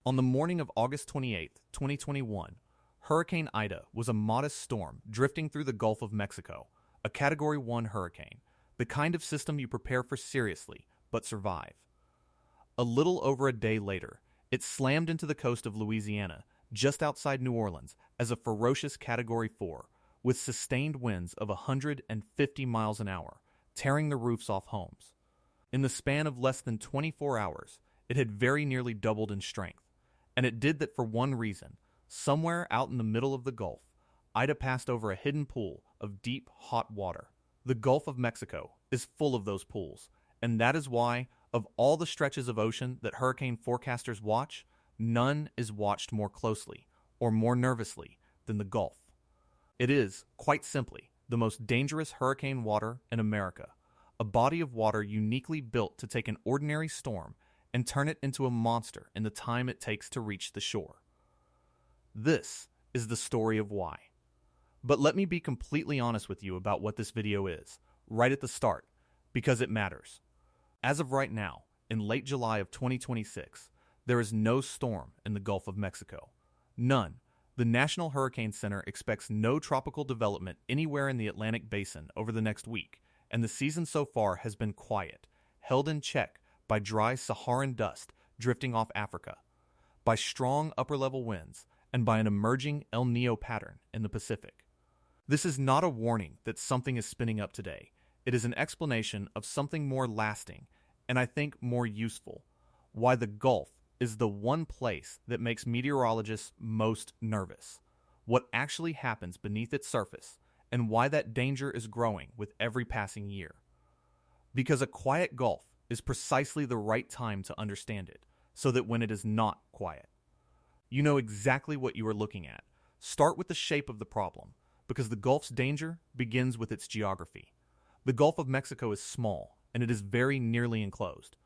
On the morning of August 28, 2021, Hurricane Ida was a modest storm drifting through the Gulf of Mexico, a Category 1 hurricane, the kind of system you prepare for seriously, but survive. A little over a day later, it slammed into the coast of Louisiana, just outside New Orleans, as a ferocious Category 4, with sustained winds of 150 miles an hour, tearing the roofs off homes. In the span of less than 24 hours, it had very nearly doubled in strength, and it did that for one reason. Somewhere out in the middle of the Gulf, Ida passed over a hidden pool of deep, hot water. The Gulf of Mexico is full of those pools, and that is why, of all the stretches of ocean that hurricane forecasters watch, none is watched more closely or more nervously than the Gulf. It is, quite simply, the most dangerous hurricane water in America, a body of water uniquely built to take an ordinary storm and turn it into a monster in the time it takes to reach the shore. This is the story of why. But let me be completely honest with you about what this video is, right at the start, because it matters. As of right now, in late July of 2026, there is no storm in the Gulf of Mexico. None. The National Hurricane Center expects no tropical development anywhere in the Atlantic Basin over the next week, and the season so far has been quiet, held in check by dry Saharan dust drifting off Africa, by strong upper-level winds, and by an emerging El Niño pattern in the Pacific. This is not a warning that something is spinning up today. It is an explanation of something more lasting, and I think more useful, why the Gulf is the one place that makes meteorologists most nervous, what actually happens beneath its surface, and why that danger is growing with every passing year. Because a quiet Gulf is precisely the right time to understand it, so that when it is not quiet, you know exactly what you are looking at. Start with the shape of the problem, because the Gulf's danger begins with its geography. The Gulf of Mexico is small, and it is very nearly enclosed.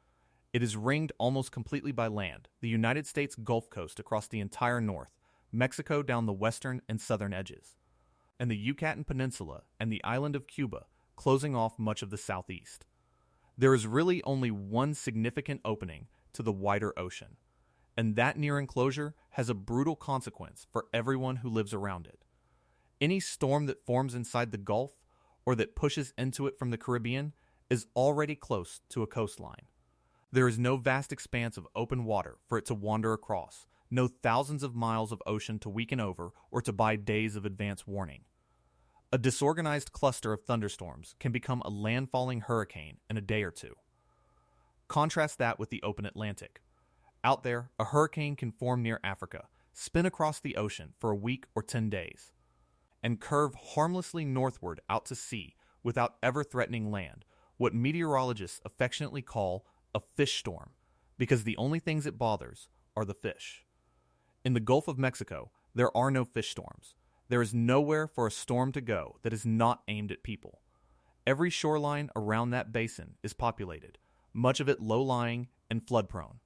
It is ringed almost completely by land, the United States Gulf Coast across the entire north, Mexico down the western and southern edges, and the Yucatan Peninsula and the island of Cuba closing off much of the southeast. There is really only one significant opening to the wider ocean, and that near enclosure has a brutal consequence for everyone who lives around it. Any storm that forms inside the Gulf, or that pushes into it from the Caribbean, is already close to a coastline. There is no vast expanse of open water for it to wander across, no thousands of miles of ocean to weaken over or to buy days of advance warning. A disorganized cluster of thunderstorms can become a landfalling hurricane in a day or two. Contrast that with the open Atlantic. Out there, a hurricane can form near Africa, spin across the ocean for a week or 10 days, and curve harmlessly northward out to sea without ever threatening land, what meteorologists affectionately call a fish storm, because the only things it bothers are the fish. In the Gulf of Mexico, there are no fish storms. There is nowhere for a storm to go that is not aimed at people. Every shoreline around that basin is populated, much of it low-lying and flood-prone,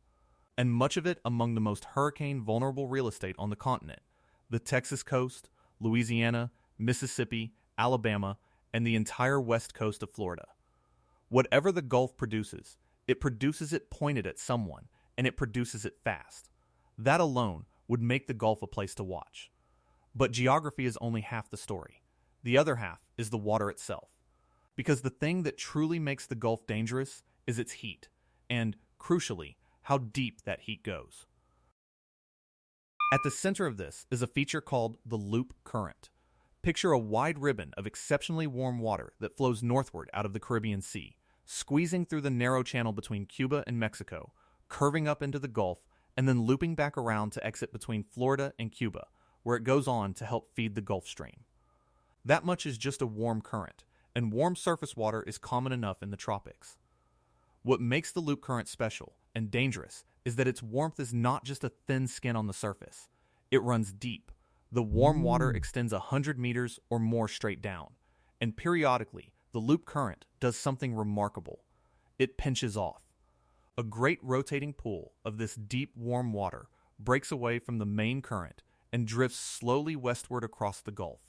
and much of it among the most hurricane-vulnerable real estate on the continent, the Texas coast, Louisiana, Mississippi, Alabama, and the entire west coast of Florida. Whatever the Gulf produces, it produces it pointed at someone, and it produces it fast. That alone would make the Gulf a place to watch. But geography is only half the story. The other half is the water itself. Because the thing that truly makes the Gulf dangerous is its heat, and, crucially, how deep that heat goes. At the center of this is a feature called the loop current. Picture a wide ribbon of exceptionally warm water that flows northward out of the Caribbean Sea, squeezing through the narrow channel between Cuba and Mexico, curving up into the Gulf, and then looping back around to exit between Florida and Cuba, where it goes on to help feed the Gulf Stream. That much is just a warm current, and warm surface water is common enough in the tropics. What makes the loop current special and dangerous is that its warmth is not just a thin skin on the surface. It runs deep. The warm water extends 100 meters or more straight down, and periodically, the loop current does something remarkable. It pinches off. A great rotating pool of this deep, warm water breaks away from the main current and drifts slowly westward across the Gulf,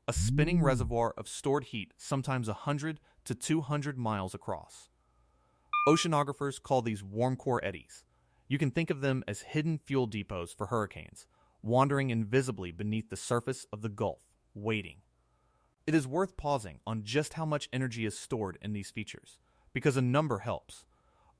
a spinning reservoir of stored heat sometimes 100 to 200 miles across. Oceanographers call these warm core eddies. You can think of them as hidden fuel depots for hurricanes, wandering invisibly beneath the surface of the Gulf, waiting. It is worth pausing on just how much energy is stored in these features, because a number helps.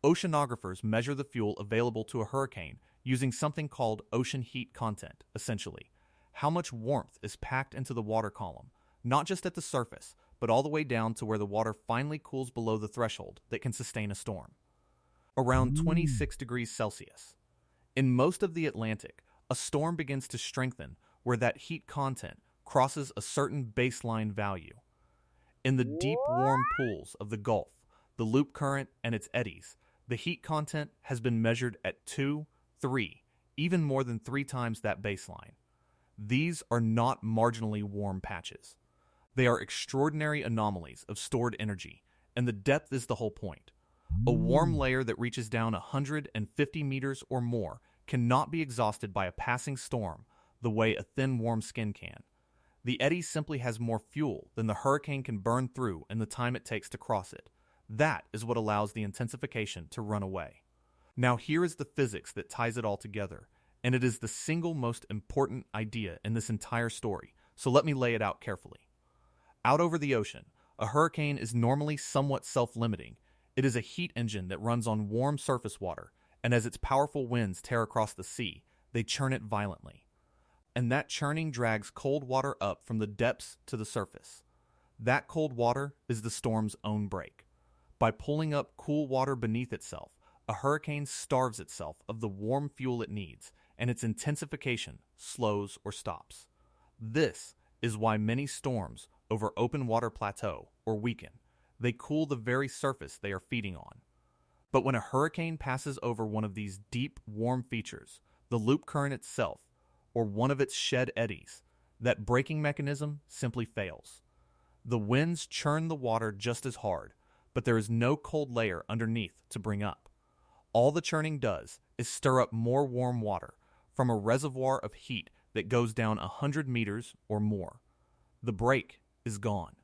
Oceanographers measure the fuel available to a hurricane using something called ocean heat content, essentially. How much warmth is packed into the water column, not just at the surface, but all the way down to where the water finally cools below the threshold that can sustain a storm. Around 26 degrees Celsius. In most of the Atlantic, a storm begins to strengthen where that heat content crosses a certain baseline value. In the deep, warm pools of the Gulf, the loop current and its eddies, the heat content has been measured at 2, 3, even more than 3 times that baseline. These are not marginally warm patches. They are extraordinary anomalies of stored energy, and the depth is the whole point. A warm layer that reaches down 150 meters or more cannot be exhausted by a passing storm the way a thin, warm skin can. The eddy simply has more fuel than the hurricane can burn through in the time it takes to cross it. That is what allows the intensification to run away. Now here is the physics that ties it all together, and it is the single most important idea in this entire story, so let me lay it out carefully. Out over the ocean, a hurricane is normally somewhat self-limiting. It is a heat engine that runs on warm surface water, and as its powerful winds tear across the sea, they churn it violently. And that churning drags cold water up from the depths to the surface. That cold water is the storm's own brake. By pulling up cool water beneath itself, a hurricane starves itself of the warm fuel it needs, and its intensification slows or stops. This is why many storms over open water plateau or weaken. They cool the very surface they are feeding on. But when a hurricane passes over one of these deep, warm features, the loop current itself, or one of its shed eddies, that braking mechanism simply fails. The winds churn the water just as hard, but there is no cold layer underneath to bring up. All the churning does is stir up more warm water from a reservoir of heat that goes down 100 meters or more. The brake is gone.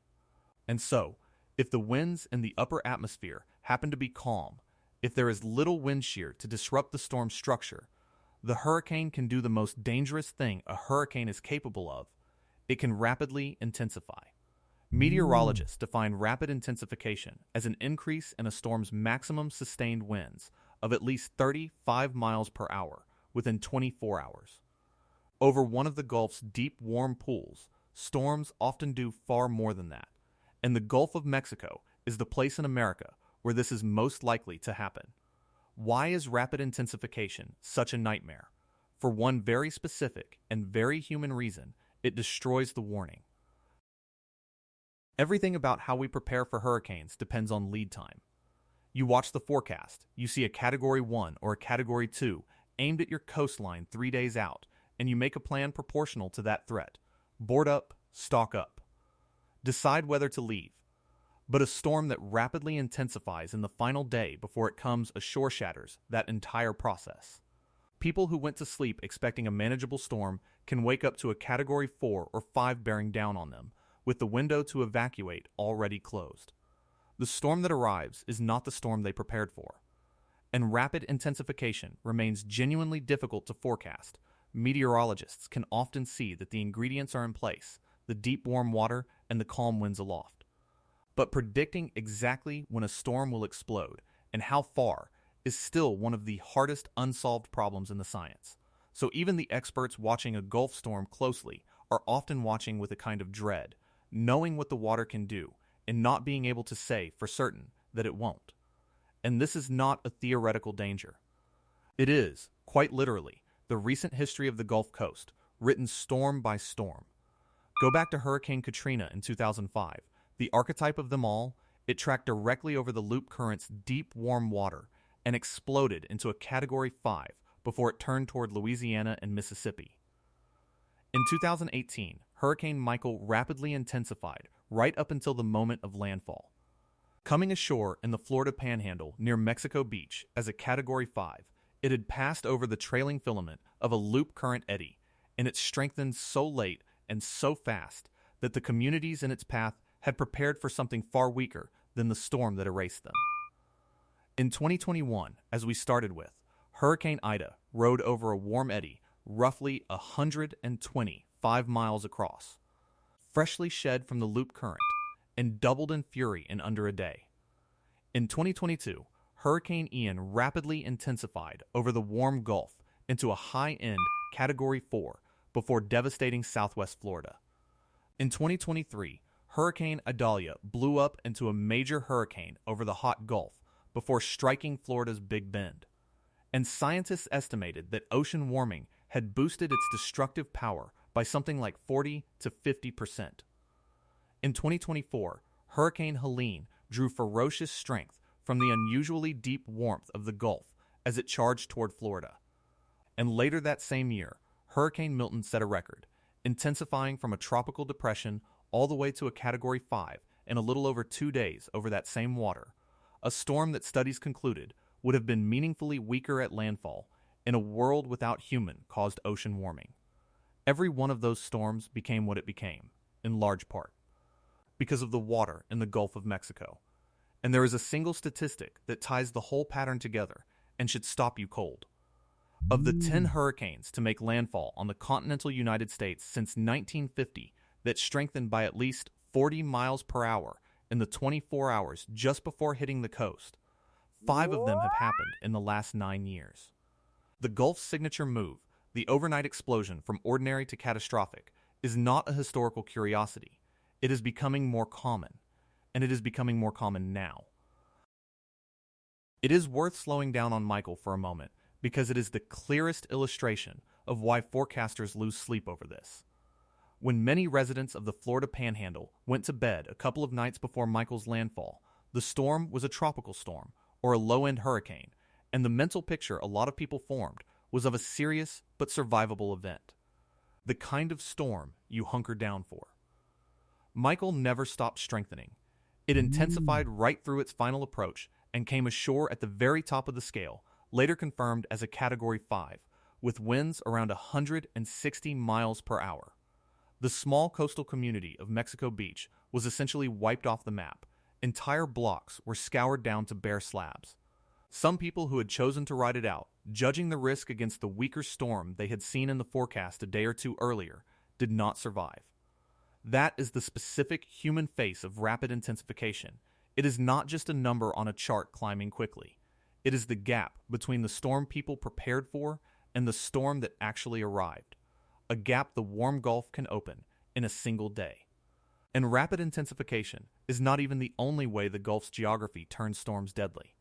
And so, if the winds in the upper atmosphere happen to be calm, if there is little wind shear to disrupt the storm's structure, the hurricane can do the most dangerous thing a hurricane is capable of. It can rapidly intensify. Meteorologists define rapid intensification as an increase in a storm's maximum sustained winds of at least 35 miles per hour within 24 hours. Over one of the Gulf's deep, warm pools, storms often do far more than that, and the Gulf of Mexico is the place in America where this is most likely to happen. Why is rapid intensification such a nightmare? For one very specific and very human reason, it destroys the warning. Everything about how we prepare for hurricanes depends on lead time. You watch the forecast, you see a Category 1 or a Category 2 aimed at your coastline 3 days out, and you make a plan proportional to that threat. Board up, stock up. Decide whether to leave. But a storm that rapidly intensifies in the final day before it comes ashore shatters that entire process. People who went to sleep expecting a manageable storm can wake up to a Category 4 or 5 bearing down on them, with the window to evacuate already closed. The storm that arrives is not the storm they prepared for. And rapid intensification remains genuinely difficult to forecast. Meteorologists can often see that the ingredients are in place, the deep warm water and the calm winds aloft. But predicting exactly when a storm will explode and how far is still one of the hardest unsolved problems in the science. So even the experts watching a Gulf storm closely are often watching with a kind of dread, knowing what the water can do and not being able to say for certain that it won't. And this is not a theoretical danger. It is, quite literally, the recent history of the Gulf Coast, written storm by storm. Go back to Hurricane Katrina in 2005. The archetype of them all, it tracked directly over the loop current's deep, warm water and exploded into a Category 5 before it turned toward Louisiana and Mississippi. In 2018, Hurricane Michael rapidly intensified right up until the moment of landfall. Coming ashore in the Florida Panhandle near Mexico Beach as a Category 5, it had passed over the trailing filament of a loop current eddy, and it strengthened so late and so fast that the communities in its path had prepared for something far weaker than the storm that erased them. In 2021, as we started with, Hurricane Ida rode over a warm eddy roughly 125 miles across, freshly shed from the loop current, and doubled in fury in under a day. In 2022, Hurricane Ian rapidly intensified over the warm Gulf into a high-end Category 4 before devastating southwest Florida. In 2023, Hurricane Idalia blew up into a major hurricane over the hot Gulf before striking Florida's Big Bend. And scientists estimated that ocean warming had boosted its destructive power by something like 40 to 50%. In 2024, Hurricane Helene drew ferocious strength from the unusually deep warmth of the Gulf as it charged toward Florida. And later that same year, Hurricane Milton set a record, intensifying from a tropical depression all the way to a Category 5 in a little over 2 days over that same water, a storm that studies concluded would have been meaningfully weaker at landfall in a world without human-caused ocean warming. Every one of those storms became what it became, in large part, because of the water in the Gulf of Mexico. And there is a single statistic that ties the whole pattern together and should stop you cold. Of the 10 hurricanes to make landfall on the continental United States since 1950 that strengthened by at least 40 miles per hour in the 24 hours just before hitting the coast, 5 of them have happened in the last 9 years. The Gulf's signature move, the overnight explosion from ordinary to catastrophic, is not a historical curiosity. It is becoming more common, and it is becoming more common now. It is worth slowing down on Michael for a moment because it is the clearest illustration of why forecasters lose sleep over this. When many residents of the Florida Panhandle went to bed a couple of nights before Michael's landfall, the storm was a tropical storm or a low-end hurricane, and the mental picture a lot of people formed was of a serious but survivable event. The kind of storm you hunker down for. Michael never stopped strengthening. It intensified right through its final approach and came ashore at the very top of the scale, later confirmed as a Category 5, with winds around 160 miles per hour. The small coastal community of Mexico Beach was essentially wiped off the map. Entire blocks were scoured down to bare slabs. Some people who had chosen to ride it out, judging the risk against the weaker storm they had seen in the forecast a day or two earlier, did not survive. That is the specific human face of rapid intensification. It is not just a number on a chart climbing quickly. It is the gap between the storm people prepared for and the storm that actually arrived. A gap the warm Gulf can open in a single day. And rapid intensification is not even the only way the Gulf's geography turns storms deadly.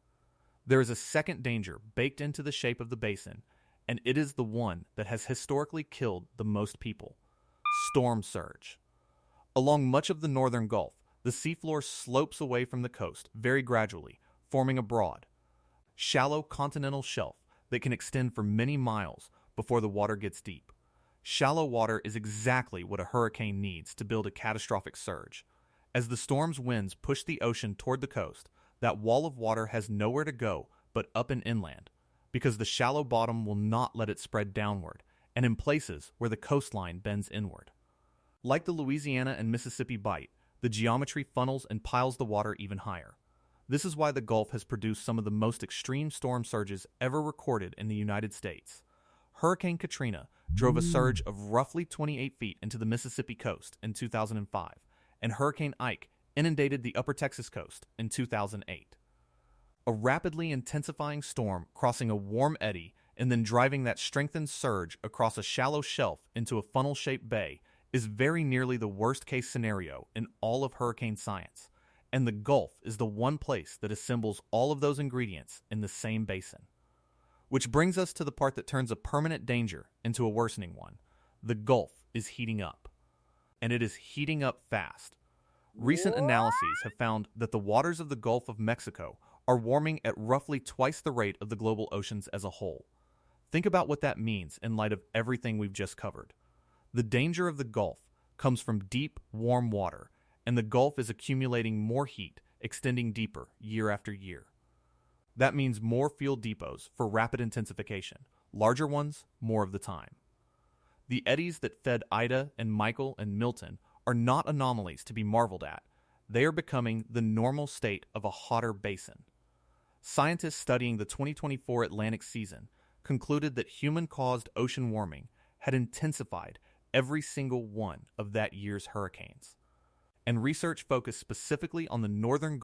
There is a second danger baked into the shape of the basin, and it is the one that has historically killed the most people: storm surge. Along much of the northern Gulf, the seafloor slopes away from the coast very gradually, forming a broad, shallow continental shelf that can extend for many miles before the water gets deep. Shallow water is exactly what a hurricane needs to build a catastrophic surge. As the storm's winds push the ocean toward the coast, that wall of water has nowhere to go but up and inland, because the shallow bottom will not let it spread downward, and in places where the coastline bends inward. Like the Louisiana and Mississippi Bight, the geometry funnels and piles the water even higher. This is why the Gulf has produced some of the most extreme storm surges ever recorded in the United States. Hurricane Katrina drove a surge of roughly 28 feet into the Mississippi coast in 2005, and Hurricane Ike inundated the upper Texas coast in 2008. A rapidly intensifying storm crossing a warm eddy and then driving that strengthened surge across a shallow shelf into a funnel-shaped bay is very nearly the worst-case scenario in all of hurricane science, and the Gulf is the one place that assembles all of those ingredients in the same basin. Which brings us to the part that turns a permanent danger into a worsening one. The Gulf is heating up. And it is heating up fast. Recent analyses have found that the waters of the Gulf of Mexico are warming at roughly twice the rate of the global oceans as a whole. Think about what that means in light of everything we've just covered. The danger of the Gulf comes from deep, warm water, and the Gulf is accumulating more heat, extending deeper year after year. That means more fuel depots for rapid intensification, larger ones more of the time. The eddies that fed Ida and Michael and Milton are not anomalies to be marveled at. They are becoming the normal state of a hotter basin. Scientists studying the 2024 Atlantic season concluded that human-caused ocean warming had intensified every single one of that year's hurricanes. And research focused specifically on the northern